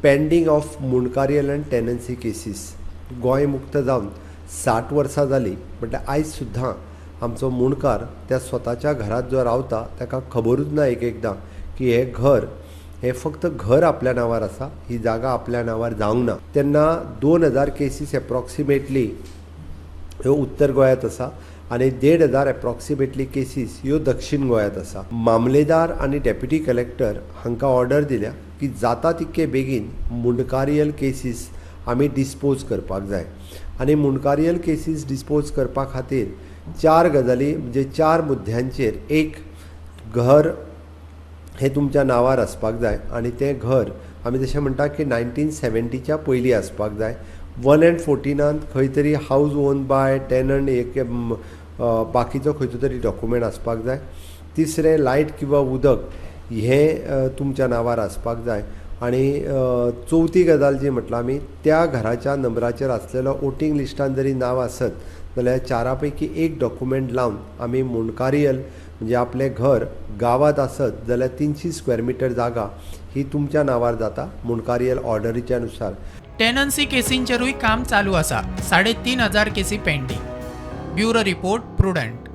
Pending of मुणकारियल and tenancy cases Goa मुक्त जावन 60 वर्सां जालीं म्हटल्यार आयज सुद्दां आमचो मुणकार त्या स्वताच्या घरांत जो रावता ताका खबरूच ना एकदां की हें घर हें फक्त घर आपल्या नांवार आसा, ही जागा आपल्या नांवार जावंक ना. तेन्ना 2000 केसीस एप्रॉक्सिमेटली ह्यो उत्तर गोंयांत आसा आनी 1500 एप्रॉक्सिमेटली केसीस ह्यो दक्षिण गोंयांत आसा. मामलेदार आनी डेप्युटी कलेक्टर हांकां ऑर्डर दिल्या की जाता तितके बेगीन मुणकारियल केसीस आमी डिस्पोज करपाक जाय आनी मुणकारियल केसीस डिस्पोज करपा खातीर 4 गजाली म्हणजे 4 मुद्द्यांचेर एक घर हें तुमच्या नांवार आसपाक जाय आनी तें घर आमी जशें म्हणटा की 1970च्या पयलीं आसपाक जाय. 1 and 14 खंय तरी हावज ओन बाय टेनंट एक बाकीचो खंयचो तरी डॉक्युमेंट आसपाक जाय. तिसरें लायट किंवा उदक हें तुमच्या नांवार आसपाक जाय आनी चवथी गजाल जी म्हटलां आमी त्या घराच्या नंबराचेर आसलेलो वोटींग लिस्टान जरी नांव आसत जाल्यार 4 पैकी एक डॉक्युमेंट लावन आमी मुणकारियल म्हणजे आपलें घर गांवांत आसत जाल्यार 300 स्क्वेअर मिटर जागा ही तुमच्या नांवार जाता मुणकारियल ऑर्डरीच्या नुसार. टेनन्सी केसींचेरूय काम चालू आसा. 3500 केसी पेंडींग. Bureau report prudent.